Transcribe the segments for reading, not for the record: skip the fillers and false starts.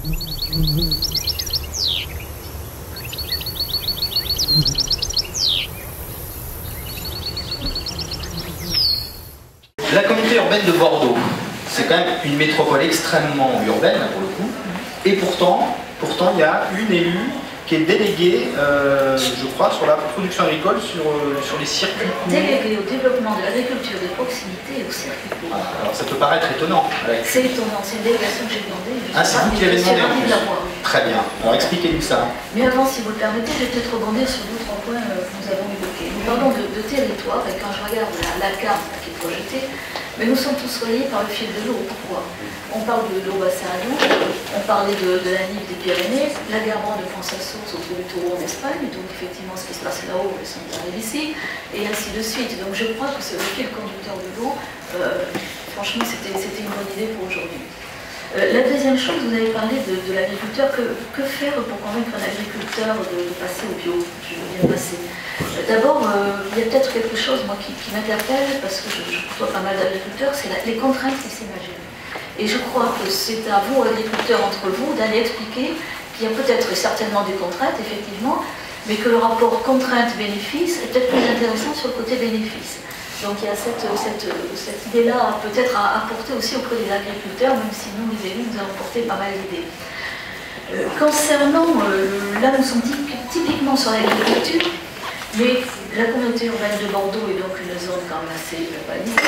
La communauté urbaine de Bordeaux, c'est quand même une métropole extrêmement urbaine, pour le coup, et pourtant il y a une élue qui est déléguée, je crois, sur la production agricole, sur les circuits courts. Déléguée au développement de l'agriculture de proximité et au circuit court. Alors ça peut paraître étonnant. C'est étonnant, c'est une délégation que j'ai demandée. Ah, c'est vous qui l'avez demandé en plus. L'avoir. Très bien, alors expliquez-nous ça. Mais avant, si vous le permettez, je vais peut-être rebondir sur 2 ou 3 points que nous avons évoqués. Nous parlons de territoire, et quand je regarde la carte qui est projetée, mais nous sommes tous reliés par le fil de l'eau. Pourquoi? On parle de l'eau bassin à nous, on parlait de la Nive des Pyrénées, la Garande de France à Source autour du Taureau en Espagne, donc effectivement ce qui se passe là-haut, ils sont arrivés ici, et ainsi de suite. Donc je crois que c'est le fil conducteur de l'eau. Franchement, c'était une bonne idée pour aujourd'hui. La deuxième chose, vous avez parlé de l'agriculteur. Que faire pour convaincre un agriculteur de passer au bio? Je veux bien passer. D'abord, il y a peut-être quelque chose, moi, qui m'interpelle, parce que je côtoie pas mal d'agriculteurs, c'est les contraintes qui s'imaginent. Et je crois que c'est à vous, agriculteurs, entre vous, d'aller expliquer qu'il y a peut-être certainement des contraintes, effectivement, mais que le rapport contrainte-bénéfice est peut-être plus intéressant sur le côté bénéfice. Donc il y a cette idée-là peut-être à apporter aussi auprès des agriculteurs, même si nous, les élus, nous avons porté pas mal d'idées. Concernant, là nous sommes typiquement sur l'agriculture, mais la communauté urbaine de Bordeaux est donc une zone quand même assez urbanisée.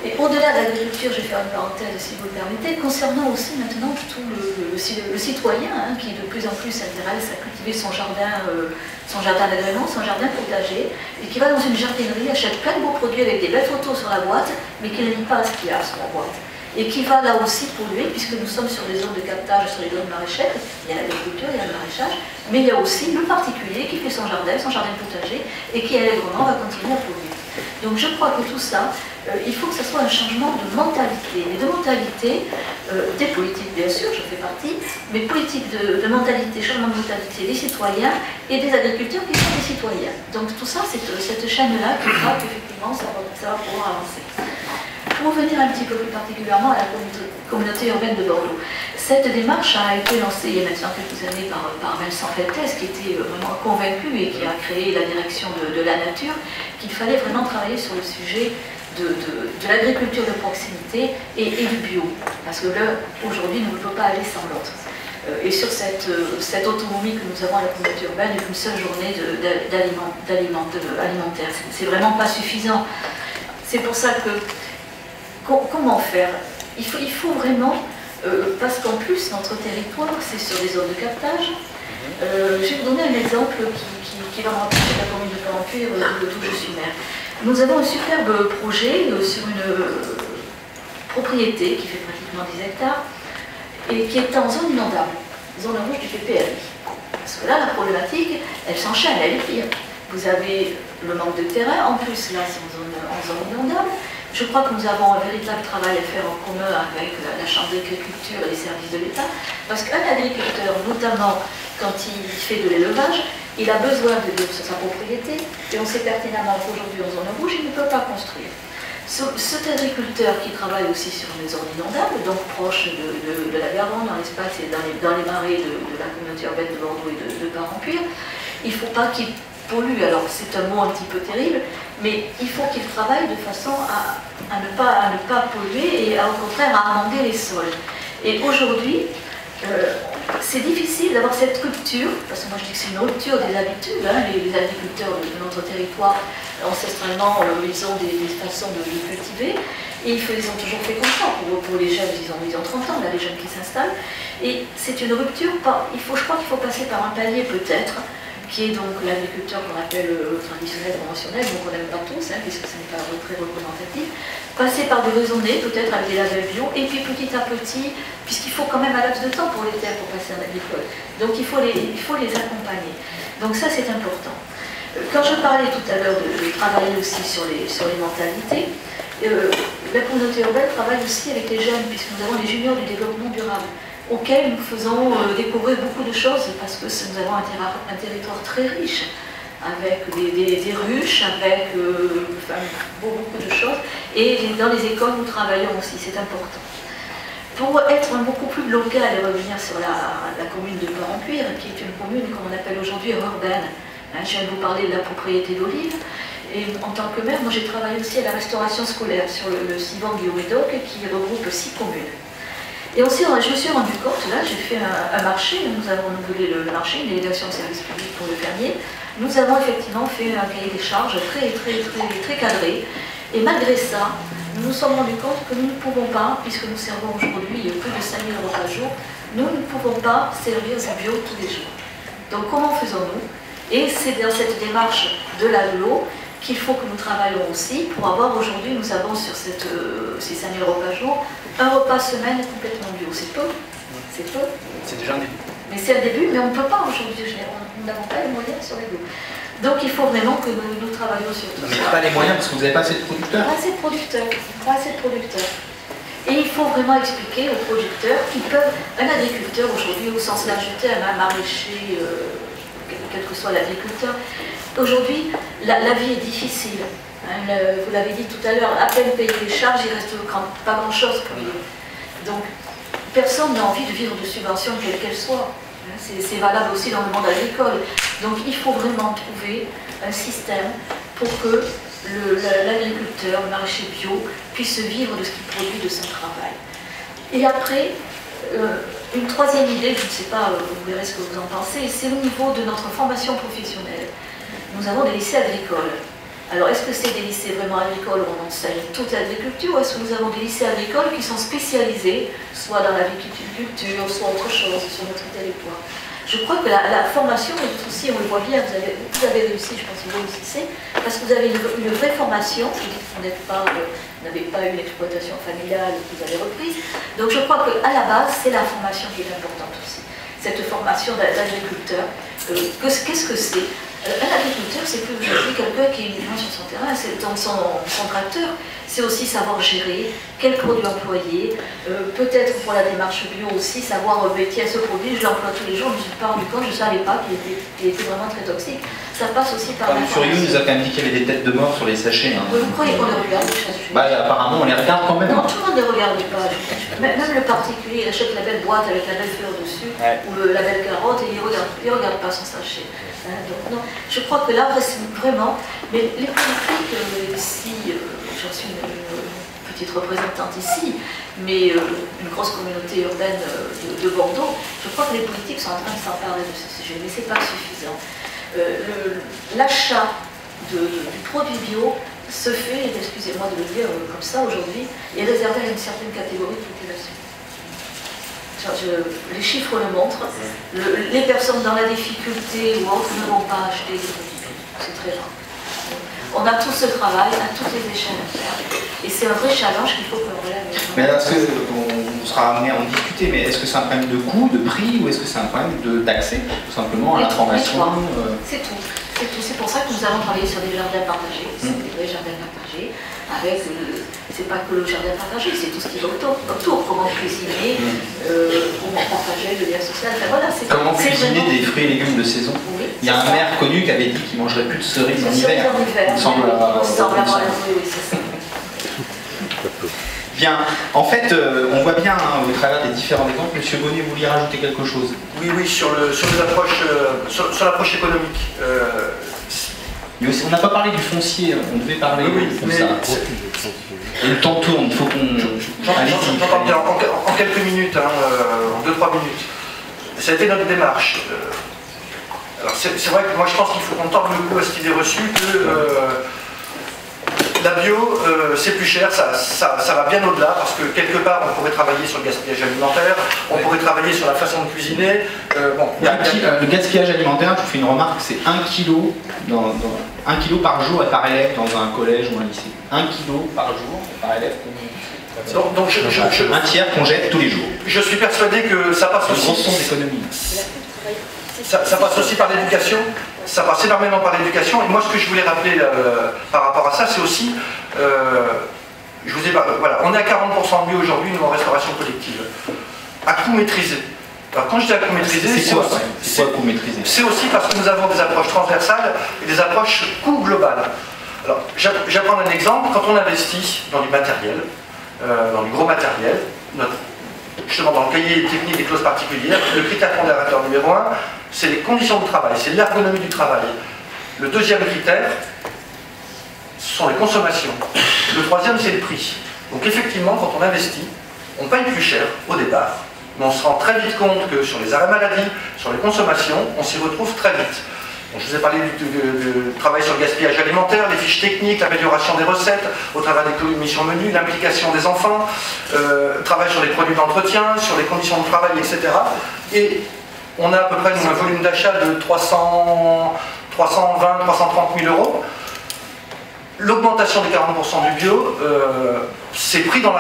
Et au-delà de l'agriculture, je vais faire une parenthèse si vous le permettez, concernant aussi maintenant tout le citoyen qui de plus en plus s'intéresse à cultiver son jardin d'agrément, son jardin potager, et qui va dans une jardinerie, achète plein de beaux produits avec des belles photos sur la boîte, mais qui ne lit pas ce qu'il y a sur la boîte. Et qui va là aussi polluer, puisque nous sommes sur des zones de captage, sur les zones maraîchères, il y a l'agriculture, il y a le maraîchage, mais il y a aussi le particulier qui fait son jardin potager, et qui allègrement va continuer à polluer. Donc je crois que tout ça, il faut que ce soit un changement de mentalité, et de mentalité, des politiques bien sûr, je fais partie, mais politique de mentalité, changement de mentalité des citoyens et des agriculteurs qui sont des citoyens. Donc tout ça, c'est cette chaîne-là qui fera qu'effectivement ça va pouvoir avancer. Pour revenir un petit peu plus particulièrement à la communauté urbaine de Bordeaux, cette démarche a été lancée il y a maintenant quelques années par Vincent Feltès, qui était vraiment convaincu et qui a créé la direction de la nature, qu'il fallait vraiment travailler sur le sujet de l'agriculture de proximité et du bio. Parce que là, aujourd'hui, on ne peut pas aller sans l'autre. Et sur cette autonomie que nous avons à la communauté urbaine, une seule journée alimentaire, c'est vraiment pas suffisant. C'est pour ça que comment faire? Il faut vraiment, parce qu'en plus, notre territoire, c'est sur des zones de captage. Je vais vous donner un exemple qui va me rapprocher de la commune de Parampuire, d'où je suis maire. Nous avons un superbe projet sur une propriété qui fait pratiquement 10 hectares et qui est en zone inondable, zone rouge du PPRI. Parce que là, la problématique, elle s'enchaîne, elle est pire. Vous avez le manque de terrain, en plus là, c'est en zone inondable. Je crois que nous avons un véritable travail à faire en commun avec la Chambre d'agriculture et les services de l'État, parce qu'un agriculteur, notamment quand il fait de l'élevage, il a besoin de sa propriété, et on sait pertinemment qu'aujourd'hui en zone rouge, il ne peut pas construire. Cet agriculteur qui travaille aussi sur les zones inondables, donc proche de la Garande, dans l'espace et dans les marais de la communauté urbaine de Bordeaux et de Parampuire, il ne faut pas qu'il pollue. Alors c'est un mot un petit peu terrible, mais il faut qu'il travaille de façon à ne pas polluer et au contraire à amender les sols. Et aujourd'hui, c'est difficile d'avoir cette rupture, parce que moi je dis que c'est une rupture des habitudes, les agriculteurs de notre territoire, ancestralement, ils ont des façons de cultiver, et ils ont toujours fait comme ça. Pour les jeunes, ils ont 30 ans, là, les jeunes qui s'installent, et c'est une rupture, je crois qu'il faut passer par un palier peut-être, qui est donc l'agriculteur qu'on appelle traditionnel, conventionnel, donc on n'aime pas tous, puisque ce n'est pas très représentatif, passer par des raisonnés, peut-être avec des labels bio, et puis petit à petit, puisqu'il faut quand même un laps de temps pour les terres pour passer en agricole, donc il faut les accompagner. Donc ça c'est important. Quand je parlais tout à l'heure de travailler aussi sur les mentalités, la communauté urbaine travaille aussi avec les jeunes, puisque nous avons les juniors du développement durable, auxquels nous faisons découvrir beaucoup de choses, parce que nous avons un territoire très riche, avec des ruches, avec beaucoup de choses, et dans les écoles nous travaillons aussi, c'est important. Pour être beaucoup plus local et revenir sur la commune de Port-en-Cuire, qui est une commune qu'on appelle aujourd'hui urbaine. Je viens de vous parler de la propriété d'Olive. Et en tant que maire, moi j'ai travaillé aussi à la restauration scolaire sur le Sivan du Haut-Médoc qui regroupe 6 communes. Et aussi, je me suis rendu compte, là j'ai fait un marché, nous avons renouvelé le marché, une délégation de service public pour le fermier. Nous avons effectivement fait un cahier des charges très cadré. Et malgré ça, nous nous sommes rendus compte que nous ne pouvons pas, puisque nous servons aujourd'hui plus de 5 000 euros par jour, nous ne pouvons pas servir du bio tous les jours. Donc comment faisons-nous? Et c'est dans cette démarche de l'ALO qu'il faut que nous travaillons aussi pour avoir aujourd'hui, nous avons sur ces 5 000 euros par jour, un repas semaine complètement bio. C'est peu, c'est peu. C'est déjà un début. Mais c'est un début, mais on ne peut pas aujourd'hui, nous n'avons pas les moyens sur les bio. Donc il faut vraiment que nous travaillions sur tout ça. Mais pas les moyens parce que vous n'avez pas assez de producteurs. Pas assez de producteurs, pas assez de producteurs. Et il faut vraiment expliquer aux producteurs qu'ils peuvent, un agriculteur aujourd'hui au sens large du terme, un maraîcher, quel que soit l'agriculteur, aujourd'hui la vie est difficile. Vous l'avez dit tout à l'heure, à peine payer les charges, il ne reste pas grand-chose pour vivre. Donc personne n'a envie de vivre de subventions quelles qu'elles soient. C'est valable aussi dans le monde agricole. Donc il faut vraiment trouver un système pour que l'agriculteur, le maraîcher bio, puisse vivre de ce qu'il produit de son travail. Et après, une troisième idée, je ne sais pas, vous verrez ce que vous en pensez, c'est au niveau de notre formation professionnelle. Nous avons des lycées agricoles. Alors, est-ce que c'est des lycées vraiment agricoles où on enseigne toute l'agriculture, ou est-ce que nous avons des lycées agricoles qui sont spécialisés, soit dans la viticulture, soit autre chose sur notre territoire? Je crois que la formation, aussi, on le voit bien, vous avez réussi, je pense que vous réussissez, parce que vous avez une vraie formation, vous n'avez pas une exploitation familiale que vous avez reprise. Donc je crois qu'à la base, c'est la formation qui est importante aussi. Cette formation d'agriculteur, qu'est-ce que c'est? Un agriculteur, c'est plus aujourd'hui quelqu'un qui est uniquement sur son terrain, c'est dans son tracteur. C'est aussi savoir gérer, quel produit employer, peut-être pour la démarche bio aussi, savoir, tiens, ce produit, je l'emploie tous les jours, je me suis pas rendu compte, je ne savais pas qu'il était vraiment très toxique. Ça passe aussi par la formation. Nous a quand même dit qu'il y avait des têtes de mort sur les sachets. Hein. Vous croyez qu'on les regarde? Apparemment, on les regarde quand même. Non, tout le monde ne les regarde pas. Même le particulier, il achète la belle boîte avec la belle fleur dessus, ou la belle carotte, et il ne regarde pas son sachet. Donc, non, je crois que là, vraiment, mais les politiques, si j'en suis une petite représentante ici, mais une grosse communauté urbaine de Bordeaux, je crois que les politiques sont en train de s'emparer de ce sujet, mais ce n'est pas suffisant. L'achat du produit bio se fait, excusez-moi de le dire comme ça aujourd'hui, est réservé à une certaine catégorie de population. Les chiffres le montrent, les personnes dans la difficulté ou autres ne vont pas acheter des produits bio, c'est très rare. On a tout ce travail à toutes les échelles à faire, et c'est un vrai challenge qu'il faut qu'on relève. Mais est-ce qu'on sera amené à en discuter, mais est-ce que c'est un problème de coût, de prix, ou est-ce que c'est un problème d'accès, tout simplement, à l'information? C'est tout. C'est pour ça que nous avons travaillé sur des jardins partagés, des vrais jardins partagés, avec, c'est pas que le jardin partagé, c'est tout ce qui va autour, comment cuisiner, comment partager le lien social, enfin, voilà, comment cuisiner des fruits et légumes de saison. Oui, il y a un maire connu qui avait dit qu'il ne mangerait plus de cerises en hiver. Il semble avoir oui, c'est ça. Bien, en fait, on voit bien au travers des différents exemples. Monsieur Bonnet, vous vouliez rajouter quelque chose? Oui, sur l'approche économique. Mais aussi, on n'a pas parlé du foncier, on devait parler de ça. Et le temps tourne, il faut qu'on... J'en parle bien en quelques minutes, en 2-3 minutes. Ça a été notre démarche. Alors c'est vrai que moi je pense qu'il faut qu'on tente le coup à cette idée reçue que la bio c'est plus cher, ça va bien au-delà, parce que quelque part on pourrait travailler sur le gaspillage alimentaire, on pourrait travailler sur la façon de cuisiner. Le gaspillage alimentaire, je vous fais une remarque, c'est 1 kilo, 1 kilo par jour et par élève dans un collège ou un lycée. 1 kilo par jour et par élève. Donc un tiers qu'on jette tous les jours. Je suis persuadé que ça passe aussi. Ça passe aussi par l'éducation, ça passe énormément par l'éducation. Et moi, ce que je voulais rappeler par rapport à ça, c'est aussi, je vous ai pas, voilà, on est à 40% de bio aujourd'hui, nous, en restauration collective, à coût maîtrisé. Alors quand je dis à coût maîtrisé, c'est quoi coût maîtrisé? C'est aussi parce que nous avons des approches transversales et des approches coût global. Alors, j'apprends un exemple. Quand on investit dans du matériel, dans du gros matériel, justement dans le cahier technique des clauses particulières, le critère pondérateur numéro 1, c'est les conditions de travail, c'est l'ergonomie du travail. Le deuxième critère, ce sont les consommations. Le troisième, c'est le prix. Donc effectivement, quand on investit, on paye plus cher au départ, mais on se rend très vite compte que sur les arrêts maladie, sur les consommations, on s'y retrouve très vite. Donc, je vous ai parlé du travail sur le gaspillage alimentaire, les fiches techniques, l'amélioration des recettes, au travers des commissions menus, l'implication des enfants, travail sur les produits d'entretien, sur les conditions de travail, etc. Et on a à peu près un volume d'achat de 320 330 000 euros. L'augmentation des 40% du bio, c'est pris dans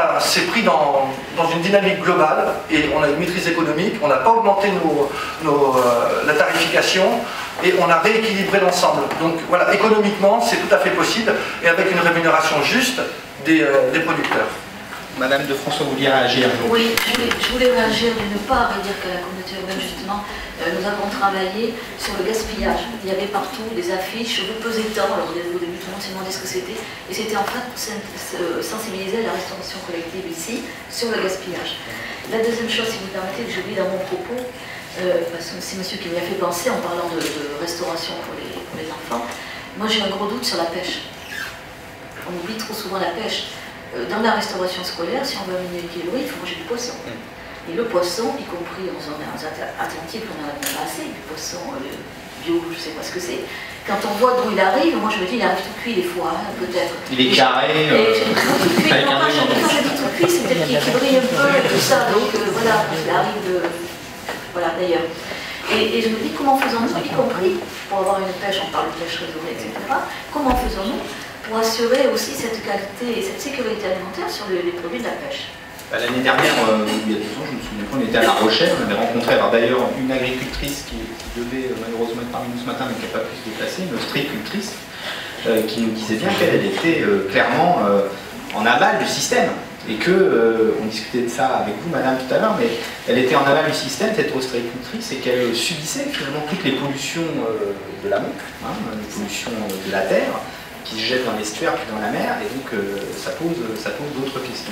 une dynamique globale et on a une maîtrise économique, on n'a pas augmenté la tarification et on a rééquilibré l'ensemble. Donc voilà, économiquement, c'est tout à fait possible et avec une rémunération juste des producteurs. Madame de François, vous vouliez réagir? Oui, je voulais réagir d'une part et dire qu'à la communauté urbaine, justement, nous avons travaillé sur le gaspillage. Il y avait partout des affiches, vous pesez tant, alors au début tout le monde s'est demandé ce que c'était, et c'était en fait pour sensibiliser à la restauration collective ici sur le gaspillage. La deuxième chose, si vous me permettez, que j'ai oublié dans mon propos, parce que c'est monsieur qui m'y a fait penser en parlant de restauration pour les enfants, moi j'ai un gros doute sur la pêche. On oublie trop souvent la pêche. Dans la restauration scolaire, si on veut améliorer l'équilibre, il faut manger du poisson. Et le poisson, y compris en zone atlantique, on en a pas assez, du poisson bio, je ne sais pas ce que c'est. Quand on voit d'où il arrive, moi je me dis, il arrive tout cuit des fois, hein, peut-être. Il est carré. Quand je dis tout cuit, c'est peut-être qu'il brille un peu et tout ça, donc voilà, il arrive de... Voilà, d'ailleurs. Et je me dis, comment faisons-nous, y compris pour avoir une pêche, on parle de pêche raisonnée, etc., comment faisons-nous pour assurer aussi cette qualité et cette sécurité alimentaire sur les produits de la pêche? L'année dernière, il y a 2 ans, je me souviens qu'on était à La Rochelle, on avait rencontré d'ailleurs une agricultrice qui devait malheureusement être parmi nous ce matin, mais qui n'a pas pu se déplacer, une ostréicultrice, qui nous disait bien qu'elle était clairement en aval du système. Et que, on discutait de ça avec vous, madame, tout à l'heure, mais elle était en aval du système, cette ostréicultrice, et qu'elle subissait finalement toutes les pollutions de l'amont, hein, les pollutions de la terre, qui se jettent dans l'estuaire puis dans la mer, et donc ça pose d'autres questions.